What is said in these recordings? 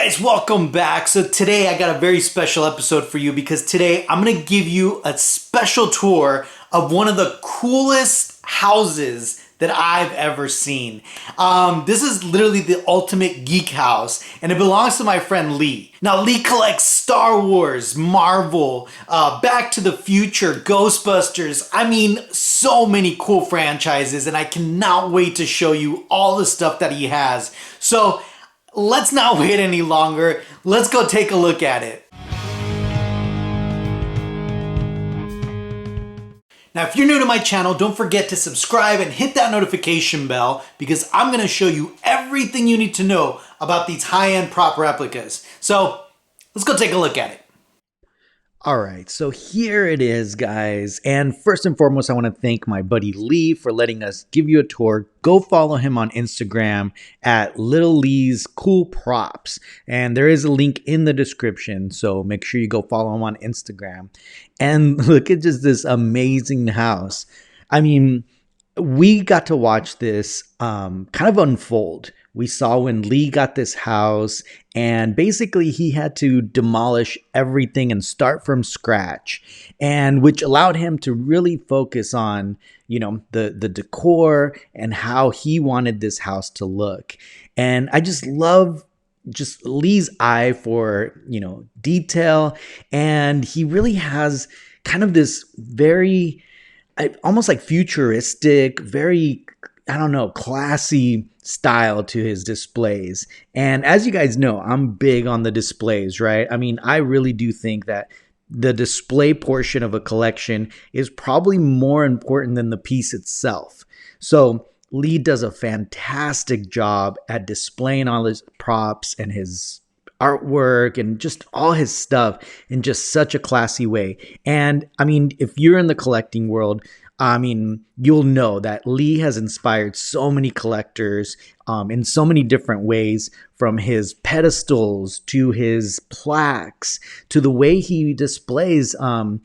Guys, welcome back. So today I got a very special episode for you because today I'm going to give you a special tour of one of the coolest houses that I've ever seen. This is literally the ultimate geek house, and it belongs to my friend Lee. Now, Lee collects Star Wars, Marvel, Back to the Future, Ghostbusters. I mean, so many cool franchises, and I cannot wait to show you all the stuff that he has. So let's not wait any longer. Let's go take a look at it. Now, if you're new to my channel, don't forget to subscribe and hit that notification bell because I'm going to show you everything you need to know about these high-end prop replicas. So let's go take a look at it. All right, so here it is, guys. And first and foremost, I want to thank my buddy Lee for letting us give you a tour. Go follow him on Instagram at Little Lee's Cool Props. And there is a link in the description, so make sure you go follow him on Instagram. And look at just this amazing house. I mean, we got to watch this kind of unfold. We saw when Lee got this house, and basically he had to demolish everything and start from scratch, and which allowed him to really focus on, the decor and how he wanted this house to look. And I just love just Lee's eye for, detail, and he really has kind of this very almost like futuristic, very, classy style to his displays. And as you guys know, I'm big on the displays, right? I mean, I really do think that the display portion of a collection is probably more important than the piece itself. So Lee does a fantastic job at displaying all his props and his artwork and just all his stuff in just such a classy way. And I mean, if you're in the collecting world, you'll know that Lee has inspired so many collectors in so many different ways, from his pedestals to his plaques to the way he displays, some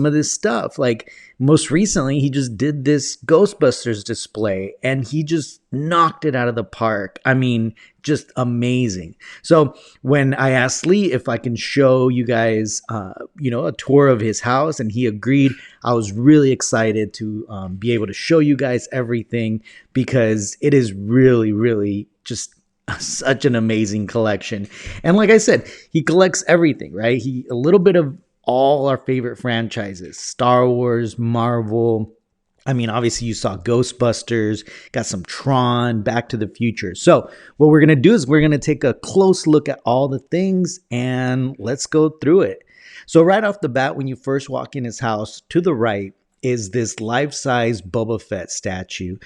of this stuff. Like most recently, he just did this Ghostbusters display and he just knocked it out of the park. I mean, just amazing. So when I asked Lee if I can show you guys, a tour of his house, and he agreed, I was really excited to be able to show you guys everything, because it is really, really just such an amazing collection. And like I said, he collects everything, right? A little bit of all our favorite franchises: Star Wars, Marvel. I mean, obviously you saw Ghostbusters, got some Tron, Back to the Future. So what we're going to do is we're going to take a close look at all the things, and let's go through it. So right off the bat, when you first walk in his house, to the right is this life-size Boba Fett statue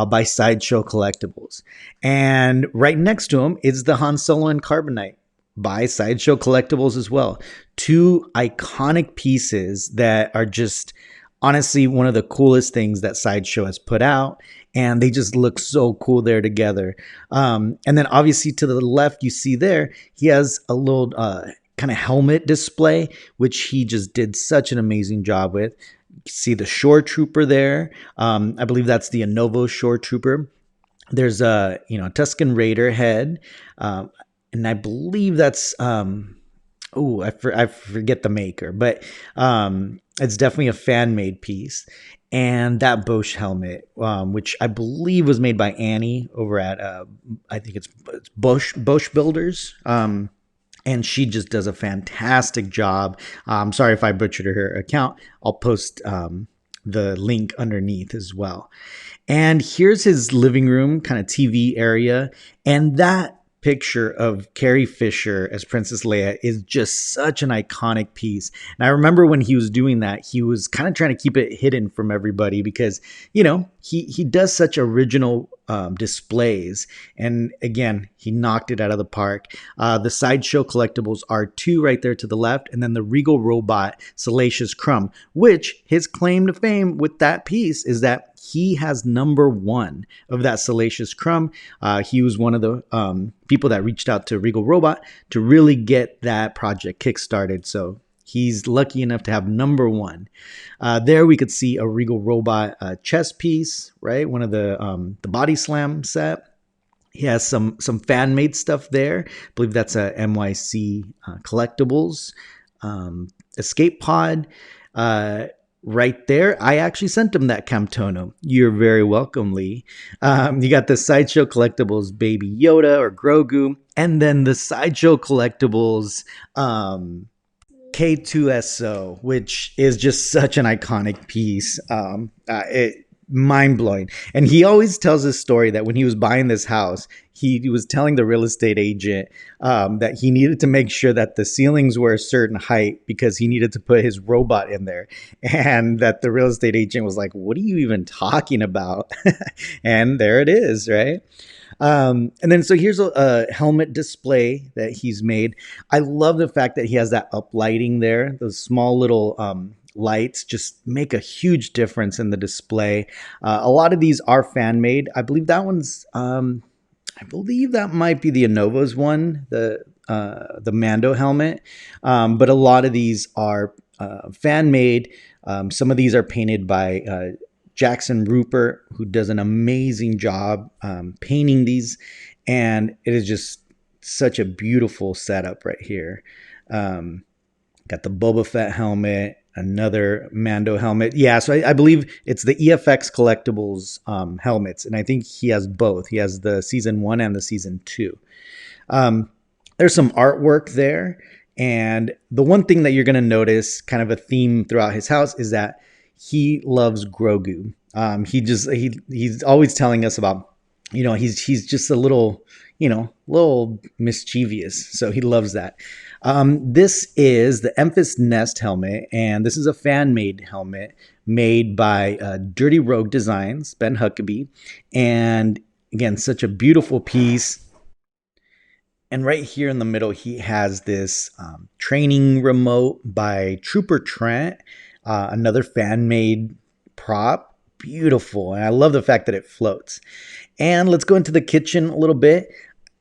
by Sideshow Collectibles. And right next to him is the Han Solo and Carbonite by Sideshow Collectibles as well. Two iconic pieces that are just honestly one of the coolest things that Sideshow has put out, and they just look so cool there together. And then obviously to the left, you see there, he has a little kind of helmet display, which he just did such an amazing job with. You see the Shore Trooper there. I believe that's the Anovo Shore Trooper. There's a Tusken Raider head, and I believe that's I forget the maker, but it's definitely a fan made piece. And that Bosch helmet, which I believe was made by Annie over at I think it's Bosch Builders. And she just does a fantastic job. I'm sorry if I butchered her account. I'll post the link underneath as well. And here's his living room kind of TV area. And that picture of Carrie Fisher as Princess Leia is just such an iconic piece. And I remember when he was doing that, he was kind of trying to keep it hidden from everybody because, he does such original displays. And again, he knocked it out of the park. The Sideshow Collectibles R2 right there to the left, and then the Regal Robot Salacious Crumb, which his claim to fame with that piece is that he has #1 of that Salacious Crumb. He was one of the people that reached out to Regal Robot to really get that project kickstarted. So he's lucky enough to have #1. There we could see a Regal Robot chess piece, right? One of the Body Slam set. He has some fan made stuff there. I believe that's a MYC Collectibles escape pod. Right there, I actually sent him that Camtono. You're very welcome, Lee. You got the Sideshow Collectibles Baby Yoda or Grogu, and then the Sideshow Collectibles K2SO, which is just such an iconic piece. It mind blowing. And he always tells this story that when he was buying this house, he was telling the real estate agent that he needed to make sure that the ceilings were a certain height because he needed to put his robot in there. And that the real estate agent was like, "What are you even talking about?" And there it is, right? And then so here's a helmet display that he's made. I love the fact that he has that uplighting there. Those small little lights just make a huge difference in the display. A lot of these are fan made. I believe that one's. I believe that might be the Anova's one, the Mando helmet. But a lot of these are fan made. Some of these are painted by Jackson Rupert, who does an amazing job painting these, and it is just such a beautiful setup right here. Got the Boba Fett helmet, another Mando helmet. Yeah, so I believe it's the EFX Collectibles helmets, and I think he has both. He has the season 1 and the season 2. There's some artwork there, and the one thing that you're going to notice, kind of a theme throughout his house, is that he loves Grogu. He's always telling us about, he's just a little, little mischievous. So he loves that. This is the Emphas Nest helmet, and this is a fan made helmet made by Dirty Rogue Designs, Ben Huckabee. And again, such a beautiful piece. And right here in the middle, he has this training remote by Trooper Trent, another fan-made prop. Beautiful. And I love the fact that it floats. And let's go into the kitchen a little bit.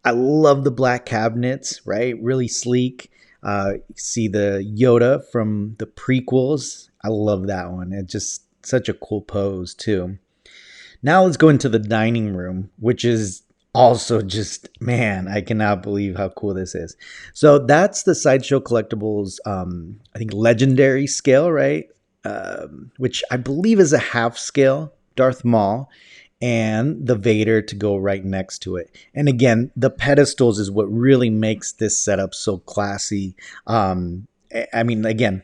I love the black cabinets, right? Really sleek. You see the Yoda from the prequels. I love that one. It's just such a cool pose, too. Now let's go into the dining room, which is also just, man, I cannot believe how cool this is. So that's the Sideshow Collectibles, I think, legendary scale, right? Which I believe is a half scale Darth Maul, and the Vader to go right next to it. And again, the pedestals is what really makes this setup so classy. I mean, again,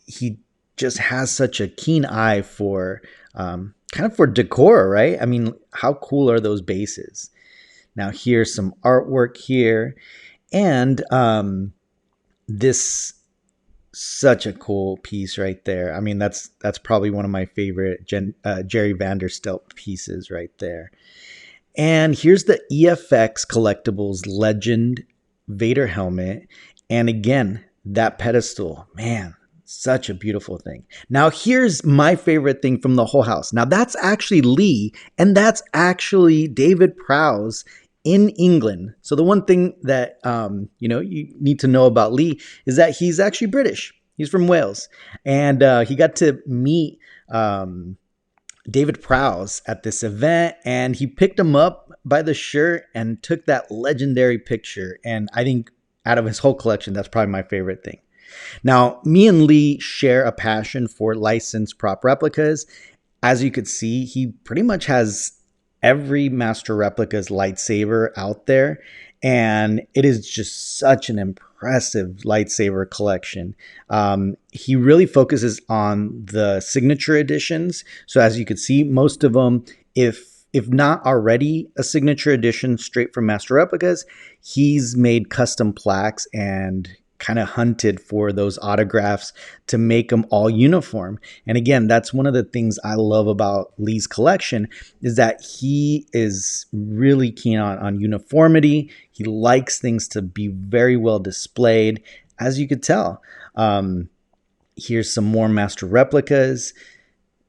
he just has such a keen eye for kind of for decor, right? I mean, how cool are those bases? Now here's some artwork here, and this such a cool piece right there. I mean, that's probably one of my favorite Jerry Vanderstelt pieces right there. And here's the EFX Collectibles Legend Vader helmet, and again, that pedestal, man. Such a beautiful thing. Now, here's my favorite thing from the whole house. Now, that's actually Lee, and that's actually David Prowse in England. So the one thing that you need to know about Lee is that he's actually British. He's from Wales, and he got to meet David Prowse at this event, and he picked him up by the shirt and took that legendary picture. And I think out of his whole collection, that's probably my favorite thing. Now, me and Lee share a passion for licensed prop replicas. As you could see, he pretty much has every Master Replica's lightsaber out there, and it is just such an impressive lightsaber collection. He really focuses on the signature editions. So as you could see, most of them, if not already a signature edition straight from Master Replicas, he's made custom plaques and kind of hunted for those autographs to make them all uniform. And again, that's one of the things I love about Lee's collection, is that he is really keen on uniformity. He likes things to be very well displayed, as you could tell. Here's some more Master Replicas.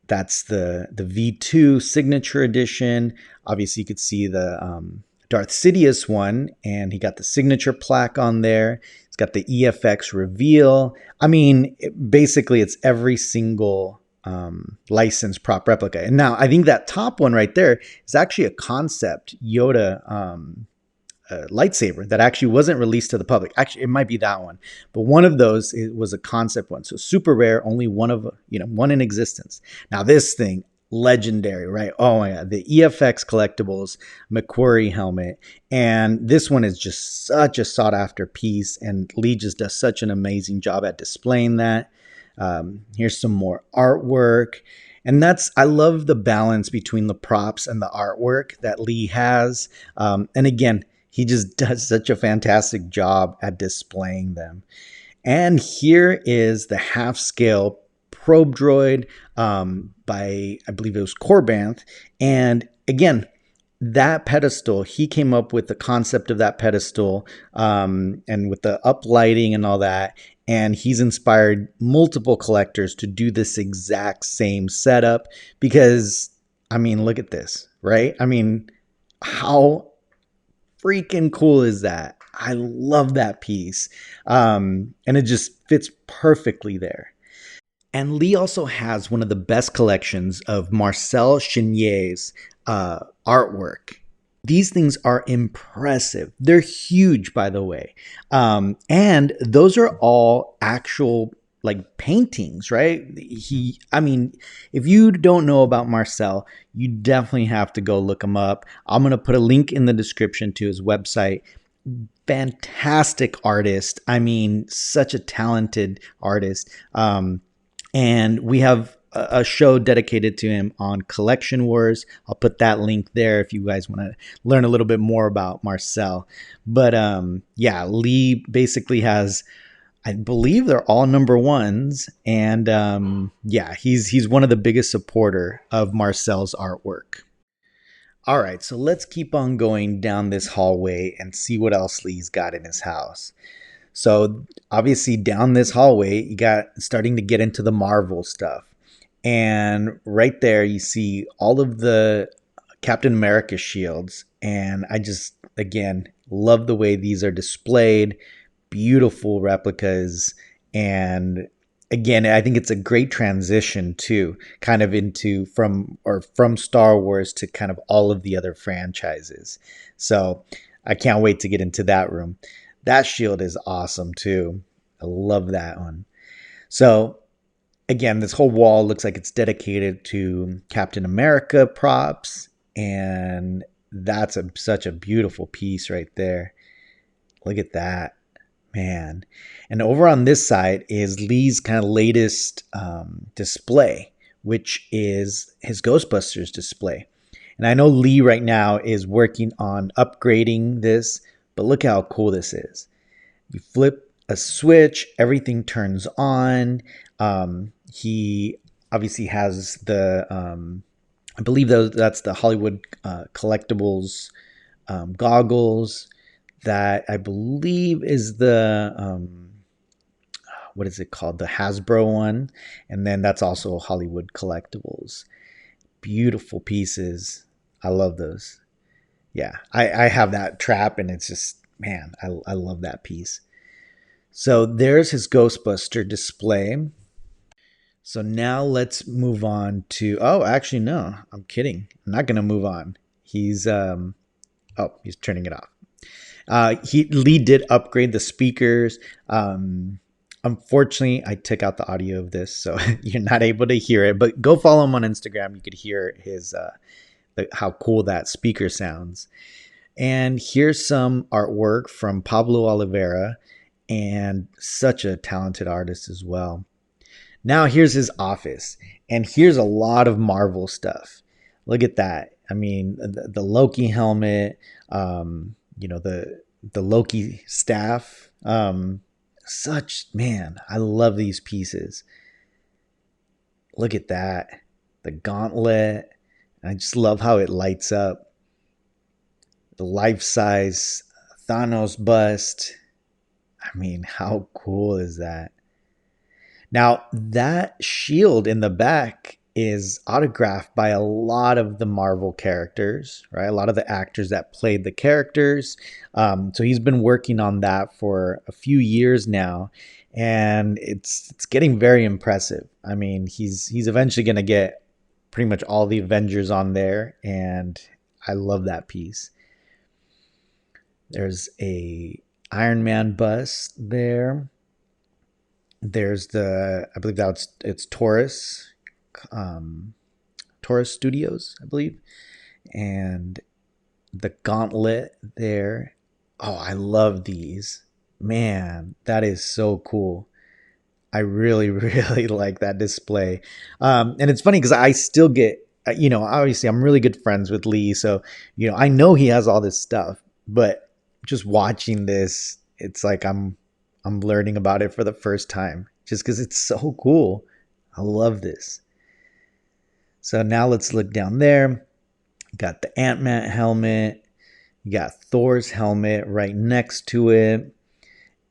That's the V2 Signature Edition. Obviously, you could see the Darth Sidious one, and he got the signature plaque on there. It's got the EFX reveal. I mean, basically, it's every single licensed prop replica. And now I think that top one right there is actually a concept Yoda lightsaber that actually wasn't released to the public. Actually, it might be that one, but one of those was a concept one. So super rare, only one of, one in existence. Now this thing, legendary, right? Oh my God, the EFX Collectibles McQuarrie helmet. And this one is just such a sought after piece. And Lee just does such an amazing job at displaying that. Here's some more artwork. And I love the balance between the props and the artwork that Lee has. And again, he just does such a fantastic job at displaying them. And here is the half scale probe droid by, I believe it was Corbanth. And again, that pedestal, he came up with the concept of that pedestal and with the uplighting and all that. And he's inspired multiple collectors to do this exact same setup because, I mean, look at this, right? I mean, how freaking cool is that? I love that piece. And it just fits perfectly there. And Lee also has one of the best collections of Marcel Chenier's artwork. These things are impressive. They're huge, by the way. And those are all actual like paintings, right? I mean, if you don't know about Marcel, you definitely have to go look him up. I'm going to put a link in the description to his website. Fantastic artist. I mean, such a talented artist. And we have a show dedicated to him on Collection Wars. I'll put that link there if you guys want to learn a little bit more about Marcel. But yeah, Lee basically has, I believe they're all number ones. And yeah, he's one of the biggest supporter of Marcel's artwork. All right, so let's keep on going down this hallway and see what else Lee's got in his house. So obviously down this hallway, you got starting to get into the Marvel stuff. And right there, you see all of the Captain America shields. And I just, again, love the way these are displayed. Beautiful replicas. And again, I think it's a great transition too, kind of into from Star Wars to kind of all of the other franchises. So I can't wait to get into that room. That shield is awesome too. I love that one. So again, this whole wall looks like it's dedicated to Captain America props. And that's such a beautiful piece right there. Look at that, man. And over on this side is Lee's kind of latest display, which is his Ghostbusters display. And I know Lee right now is working on upgrading this, but look how cool this is. You flip a switch, everything turns on. He obviously has the, I believe that's the Hollywood Collectibles goggles. That I believe is the, what is it called? The Hasbro one. And then that's also Hollywood Collectibles. Beautiful pieces. I love those. Yeah, I have that trap and it's just, man, I love that piece. So there's his Ghostbuster display. So now let's move on to, oh, actually, no, I'm kidding. I'm not going to move on. He's turning it off. Lee did upgrade the speakers. Unfortunately, I took out the audio of this, so you're not able to hear it. But go follow him on Instagram. You could hear his how cool that speaker sounds. And here's some artwork from Pablo Oliveira, and such a talented artist as well. Now here's his office, and here's a lot of Marvel stuff. Look at that. I mean, the Loki helmet, the Loki staff. Man, I love these pieces. Look at that. The gauntlet. I just love how it lights up. The life-size Thanos bust. I mean, how cool is that? Now, that shield in the back is autographed by a lot of the Marvel characters, right? A lot of the actors that played the characters. So he's been working on that for a few years now. and it's getting very impressive. I mean, he's eventually going to get pretty much all the Avengers on there, and I love that piece. There's a Iron Man bust there. There's I believe it's Taurus, um, Taurus Studios, I believe, and the gauntlet there. Oh, I love these. Man, that is so cool. I really, really like that display. And it's funny because I still get, obviously I'm really good friends with Lee. So, I know he has all this stuff, but just watching this, it's like I'm learning about it for the first time just because it's so cool. I love this. So now let's look down there. You got the Ant-Man helmet. You got Thor's helmet right next to it.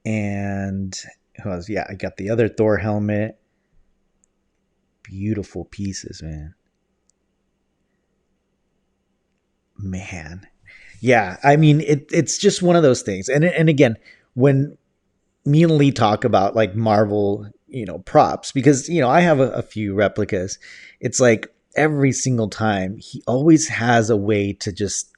And who else? Yeah, I got the other Thor helmet. Beautiful pieces, man. Man. Yeah, I mean, it's just one of those things. And again, when me and Lee talk about like Marvel, props, because, I have a few replicas, it's like every single time he always has a way to just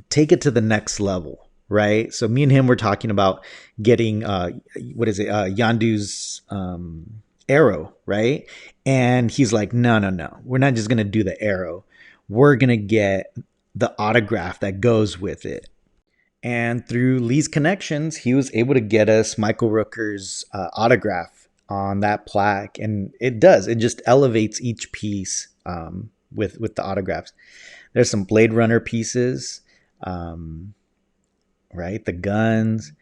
take it to the next level, right? So me and him were talking about getting what is it, Yandu's arrow, right? And he's like, no, we're not just gonna do the arrow, we're gonna get the autograph that goes with it. And through Lee's connections, he was able to get us Michael Rooker's autograph on that plaque, and it just elevates each piece with the autographs. There's some Blade Runner pieces, um, right? The guns.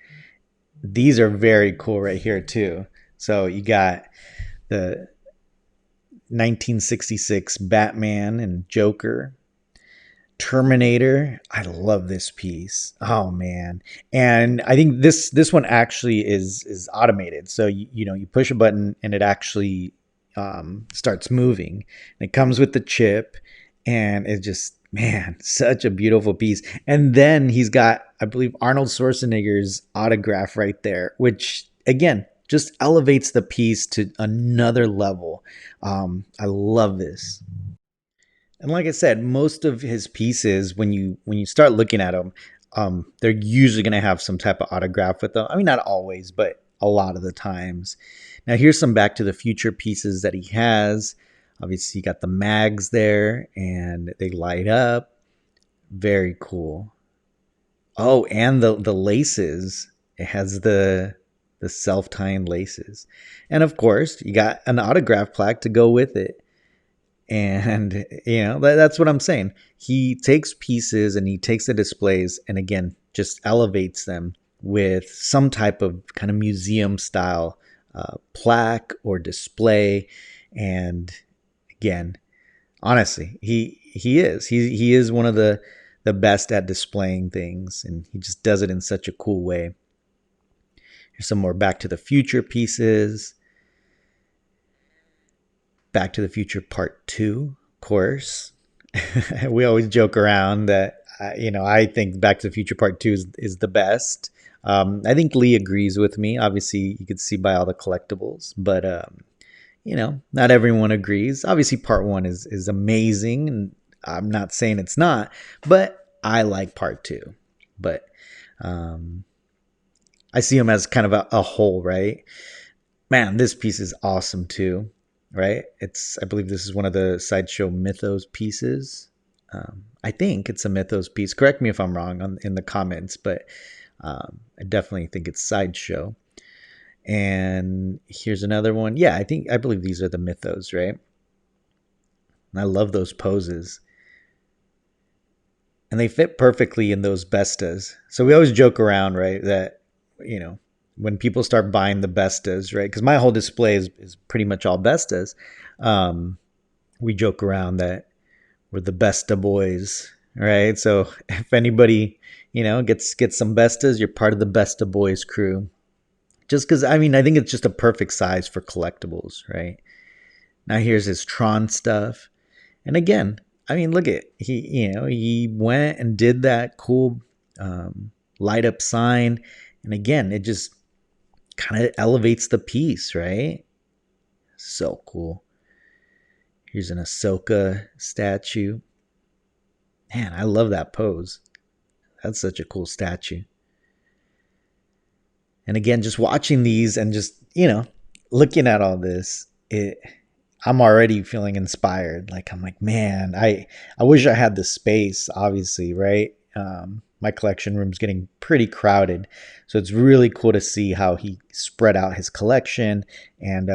These are very cool right here too. So you got the 1966 Batman and Joker, Terminator. I love this piece. Oh man. And I think this one actually is automated. So you push a button and it actually starts moving. And it comes with the chip, and it just, man, such a beautiful piece. And then he's got, I believe, Arnold Schwarzenegger's autograph right there, which again just elevates the piece to another level. I love this. And like I said, most of his pieces, when you start looking at them, they're usually going to have some type of autograph with them. I mean, not always, but a lot of the times. Now, here's some Back to the Future pieces that he has. Obviously, you got the mags there, and they light up. Very cool. Oh, and the laces. It has the self tying laces, and of course, you got an autograph plaque to go with it. And that's what I'm saying. He takes pieces and he takes the displays and again just elevates them with some type of kind of museum style plaque or display. And again, honestly, he is one of the best at displaying things, and he just does it in such a cool way. Here's some more Back to the Future pieces. Back to the Future Part 2, of course. We always joke around that, I think Back to the Future Part 2 is the best. I think Lee agrees with me. Obviously, you could see by all the collectibles, but, not everyone agrees. Obviously, Part 1 is amazing, and I'm not saying it's not, but I like Part 2. But I see him as kind of a whole, right? Man, this piece is awesome too, right? I believe this is one of the Sideshow Mythos pieces. I think it's a Mythos piece. Correct me if I'm wrong in the comments, but I definitely think it's Sideshow. And here's another one. Yeah, I believe these are the Mythos, right? And I love those poses. And they fit perfectly in those Bestas. So we always joke around, right, that, when people start buying the Bestas, right? Because my whole display is pretty much all Bestas. We joke around that we're the Besta boys, right? So if anybody, gets some Bestas, you're part of the Besta boys crew. Just because, I think it's just a perfect size for collectibles, right? Now here's his Tron stuff. And again, look at, he went and did that cool light up sign. And again, kind of elevates the piece, right? So cool. Here's an Ahsoka statue. Man, I love that pose. That's such a cool statue. And again, just watching these and just, looking at all this, I'm already feeling inspired. Like I'm like, man, I wish I had the space, obviously, right? My collection room's getting pretty crowded. So it's really cool to see how he spread out his collection. And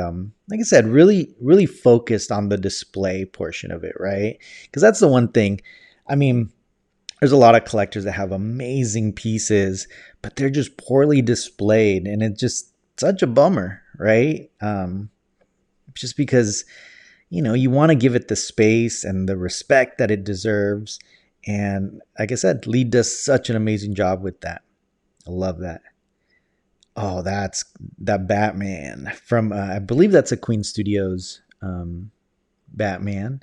like I said, really, really focused on the display portion of it, right? Because that's the one thing. I mean, there's a lot of collectors that have amazing pieces, but they're just poorly displayed. And it's just such a bummer, right? Just because, you want to give it the space and the respect that it deserves. And like I said, Lee does such an amazing job with that. I love that. Oh, that's that Batman from, I believe that's a Queen Studios Batman.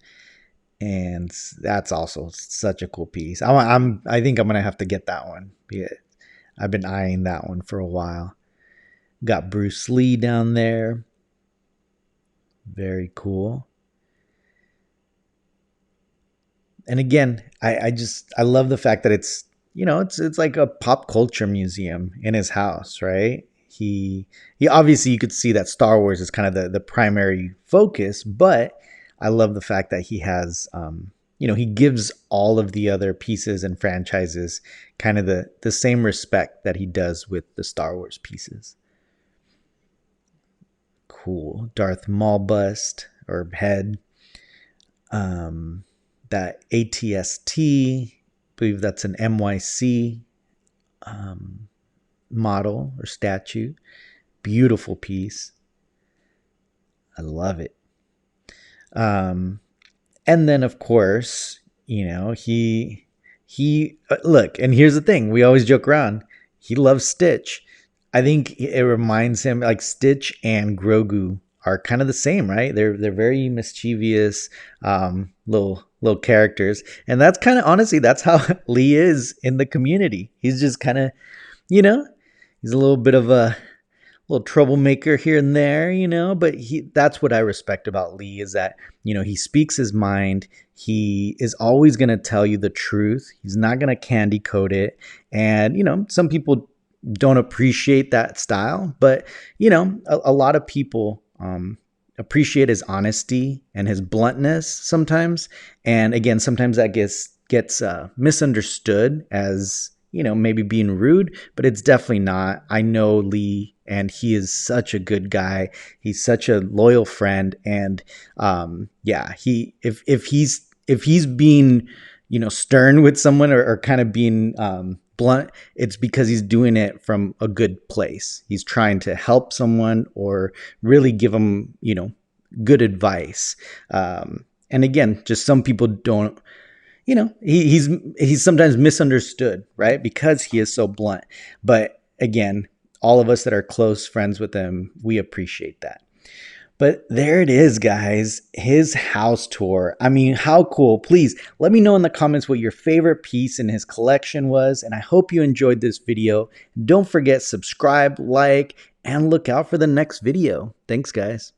And that's also such a cool piece. I think I'm gonna have to get that one. Yeah, I've been eyeing that one for a while. Got Bruce Lee down there. Very cool. And again, I love the fact that it's like a pop culture museum in his house, right? He obviously, you could see that Star Wars is kind of the primary focus, but I love the fact that he has he gives all of the other pieces and franchises kind of the same respect that he does with the Star Wars pieces. Cool. Darth Maul bust or head. That ATST, I believe that's an MYC model or statue. Beautiful piece. I love it. And then of course, he look, and here's the thing, we always joke around. He loves Stitch. I think it reminds him, like, Stitch and Grogu are kind of the same, right? They're very mischievous, little characters, and that's kind of, honestly, that's how Lee is in the community. He's just kind of, he's a little bit of a little troublemaker here and there, but that's what I respect about Lee, is that, he speaks his mind. He is always going to tell you the truth. He's not going to candy coat it. And, some people don't appreciate that style, but, a lot of people appreciate his honesty and his bluntness sometimes. And again, sometimes that gets misunderstood as, maybe being rude, but it's definitely not. I know Lee, and he is such a good guy. He's such a loyal friend. And if he's being, stern with someone, or kind of being blunt, it's because he's doing it from a good place. He's trying to help someone or really give them, good advice. And again, just some people don't, he's sometimes misunderstood, right? Because he is so blunt. But again, all of us that are close friends with him, we appreciate that. But there it is, guys. His house tour. I mean, how cool. Please let me know in the comments what your favorite piece in his collection was. And I hope you enjoyed this video. Don't forget, subscribe, like, and look out for the next video. Thanks, guys.